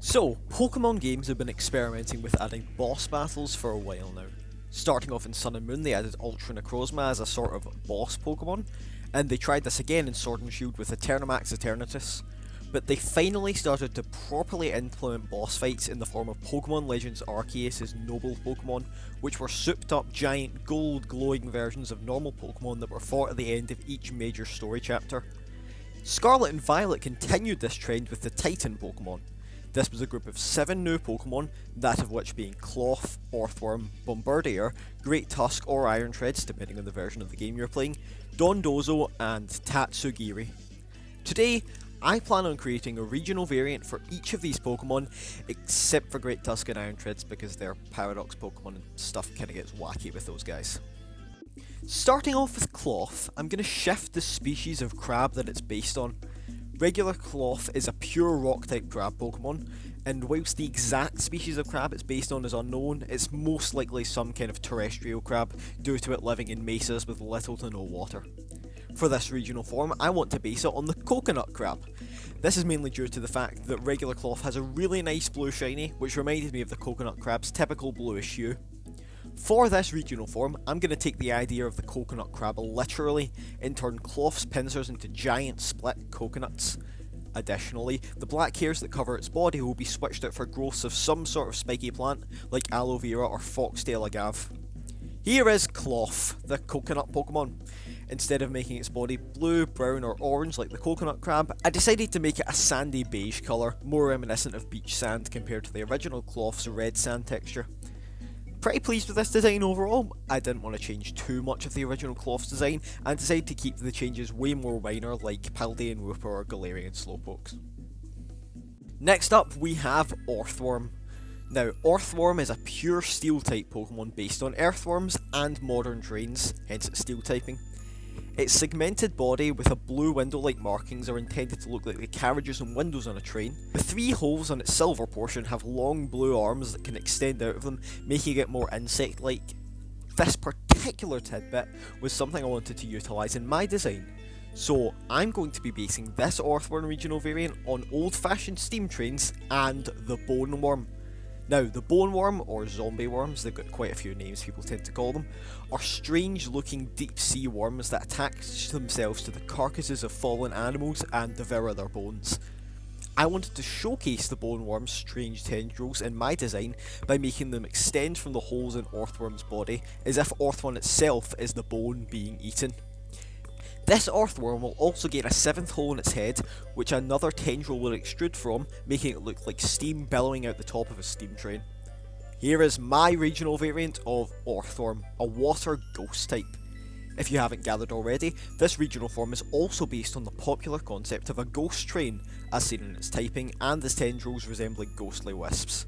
So, Pokemon games have been experimenting with adding boss battles for a while now. Starting off in Sun and Moon, they added Ultra Necrozma as a sort of boss Pokemon, and they tried this again in Sword and Shield with Eternamax Eternatus. But they finally started to properly implement boss fights in the form of Pokemon Legends Arceus' noble Pokemon, which were souped up giant gold glowing versions of normal Pokemon that were fought at the end of each major story chapter. Scarlet and Violet continued this trend with the Titan Pokémon. This was a group of 7 new Pokemon, that of which being Klawf, Orthworm, Bombirdier, Great Tusk or Iron Treads, depending on the version of the game you're playing, Dondozo and Tatsugiri. Today, I plan on creating a regional variant for each of these Pokemon, except for Great Tusk and Iron Treads because they're Paradox Pokemon and stuff kinda gets wacky with those guys. Starting off with Klawf, I'm going to shift the species of crab that it's based on. Regular Klawf is a pure rock-type crab Pokemon, and whilst the exact species of crab it's based on is unknown, it's most likely some kind of terrestrial crab due to it living in mesas with little to no water. For this regional form, I want to base it on the coconut crab. This is mainly due to the fact that regular Klawf has a really nice blue shiny, which reminded me of the coconut crab's typical bluish hue. For this regional form, I'm going to take the idea of the coconut crab literally and turn Klawf's pincers into giant split coconuts. Additionally, the black hairs that cover its body will be switched out for growths of some sort of spiky plant, like aloe vera or foxtail agave. Here is Klawf, the coconut Pokemon. Instead of making its body blue, brown or orange like the coconut crab, I decided to make it a sandy beige colour, more reminiscent of beach sand compared to the original Klawf's red sand texture. Pretty pleased with this design overall. I didn't want to change too much of the original Klawf's design and decided to keep the changes way more minor like Paldean Wooper or Galarian Slowpokes. Next up we have Orthworm. Now, Orthworm is a pure steel type Pokemon based on Earthworms and modern trains, hence its steel typing. Its segmented body with a blue window-like markings are intended to look like the carriages and windows on a train. The 3 holes on its silver portion have long blue arms that can extend out of them, making it more insect-like. This particular tidbit was something I wanted to utilise in my design, so I'm going to be basing this Orthworm regional variant on old-fashioned steam trains and the Bone Worm. Now, the Bone Worm, or zombie worms, they've got quite a few names people tend to call them, are strange looking deep sea worms that attach themselves to the carcasses of fallen animals and devour their bones. I wanted to showcase the Bone Worm's strange tendrils in my design by making them extend from the holes in Orthworm's body, as if Orthworm itself is the bone being eaten. This Orthworm will also gain a 7th hole in its head, which another tendril will extrude from, making it look like steam billowing out the top of a steam train. Here is my regional variant of Orthworm, a water ghost type. If you haven't gathered already, this regional form is also based on the popular concept of a ghost train, as seen in its typing and its tendrils resembling ghostly wisps.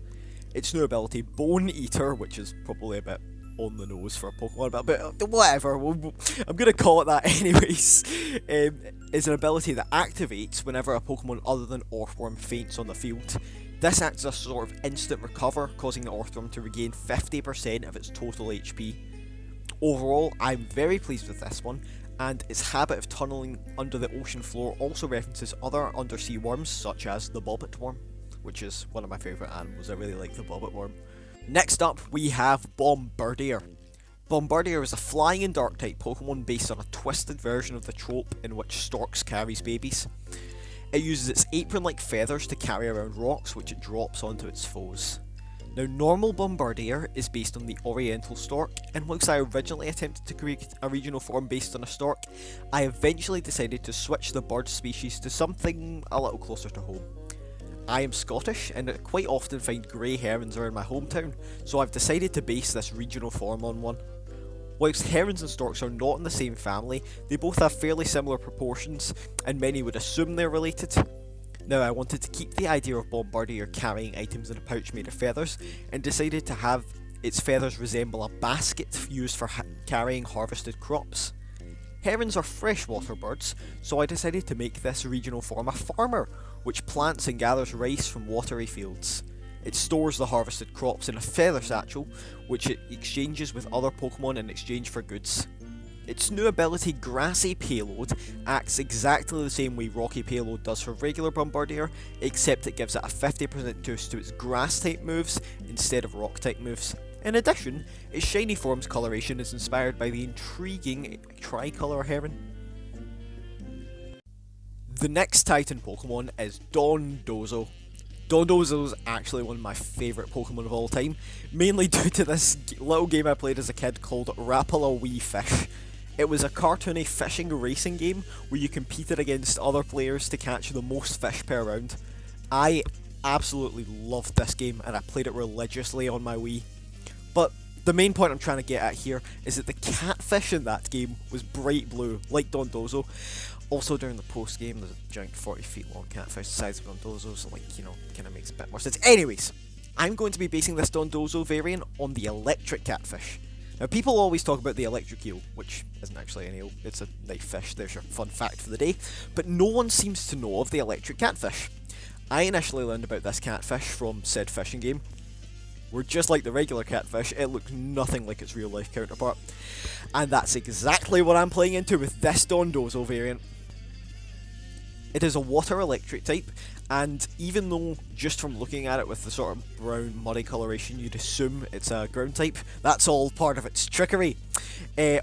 Its new ability, Bone Eater, which is probably a bit on the nose for a Pokemon, but whatever, I'm going to call it that anyways, is an ability that activates whenever a Pokemon other than Orthworm faints on the field. This acts as a sort of instant recover, causing the Orthworm to regain 50% of its total HP. Overall, I'm very pleased with this one, and its habit of tunneling under the ocean floor also references other undersea worms such as the Bobbit Worm, which is one of my favourite animals. I really like the Bobbit Worm. Next up, we have Bombirdier. Bombirdier is a flying and dark type Pokemon based on a twisted version of the trope in which storks carries babies. It uses its apron-like feathers to carry around rocks, which it drops onto its foes. Now, normal Bombirdier is based on the Oriental Stork, and whilst I originally attempted to create a regional form based on a stork, I eventually decided to switch the bird species to something a little closer to home. I am Scottish and I quite often find grey herons around my hometown, so I've decided to base this regional form on one. Whilst herons and storks are not in the same family, they both have fairly similar proportions, and many would assume they're related. Now, I wanted to keep the idea of Bombirdier carrying items in a pouch made of feathers, and decided to have its feathers resemble a basket used for carrying harvested crops. Herons are freshwater birds, so I decided to make this regional form a farmer, which plants and gathers rice from watery fields. It stores the harvested crops in a feather satchel, which it exchanges with other Pokemon in exchange for goods. Its new ability, Grassy Payload, acts exactly the same way Rocky Payload does for regular Bombirdier, except it gives it a 50% boost to its grass type moves instead of rock type moves. In addition, its shiny form's coloration is inspired by the intriguing tricolour heron. The next Titan Pokemon is Dondozo. Dondozo is actually one of my favourite Pokemon of all time, mainly due to this little game I played as a kid called Rapala Wee Fish. It was a cartoony fishing racing game where you competed against other players to catch the most fish per round. I absolutely loved this game and I played it religiously on my Wii. But the main point I'm trying to get at here is that the catfish in that game was bright blue, like Dondozo. Also, during the post game, there's a giant 40 feet long catfish the size of Dondozo, so, kind of makes a bit more sense. Anyways, I'm going to be basing this Dondozo variant on the electric catfish. Now, people always talk about the electric eel, which isn't actually an eel, it's a knife fish, there's your fun fact for the day, but no one seems to know of the electric catfish. I initially learned about this catfish from said fishing game, where just like the regular catfish, it looks nothing like its real life counterpart. And that's exactly what I'm playing into with this Dondozo variant. It is a water electric type, and even though just from looking at it with the sort of brown muddy coloration you'd assume it's a ground type, that's all part of its trickery.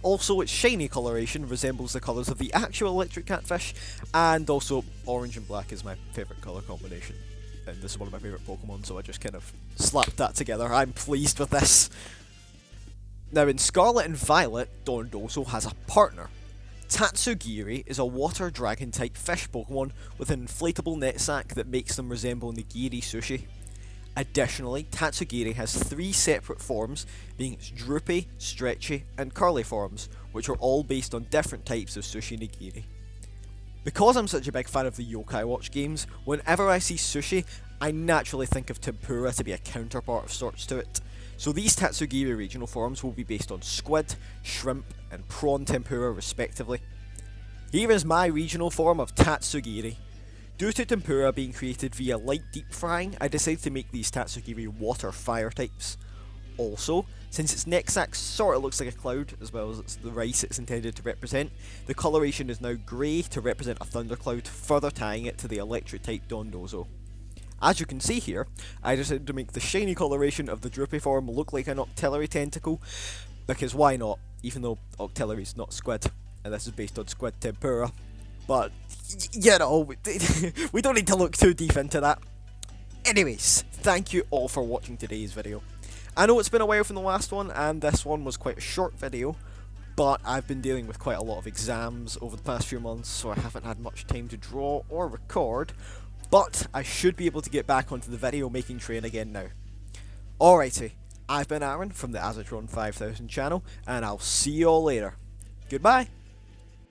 Also, its shiny coloration resembles the colours of the actual electric catfish, and also orange and black is my favourite colour combination. And this is one of my favourite Pokemon, so I just kind of slapped that together. I'm pleased with this. Now, in Scarlet and Violet, Dondozo has a partner. Tatsugiri is a water dragon type fish Pokemon with an inflatable net sack that makes them resemble nigiri sushi. Additionally, Tatsugiri has 3 separate forms, being its droopy, stretchy, and curly forms, which are all based on different types of sushi nigiri. Because I'm such a big fan of the Yokai Watch games, whenever I see sushi, I naturally think of tempura to be a counterpart of sorts to it. So these Tatsugiri regional forms will be based on squid, shrimp, and prawn tempura respectively. Here is my regional form of Tatsugiri. Due to tempura being created via light deep frying, I decided to make these Tatsugiri water fire types. Also, since its neck sack sort of looks like a cloud, as well as it's the rice it's intended to represent, the coloration is now grey to represent a thundercloud, further tying it to the electric type Dondozo. As you can see here, I decided to make the shiny coloration of the droopy form look like an octillery tentacle, because why not, even though octillery is not squid, and this is based on squid tempura. But, we don't need to look too deep into that. Anyways, thank you all for watching today's video. I know it's been a while from the last one, and this one was quite a short video, but I've been dealing with quite a lot of exams over the past few months, so I haven't had much time to draw or record, but I should be able to get back onto the video making train again now. Alrighty, I've been Aaron from the Azatron 5000 channel, and I'll see you all later. Goodbye!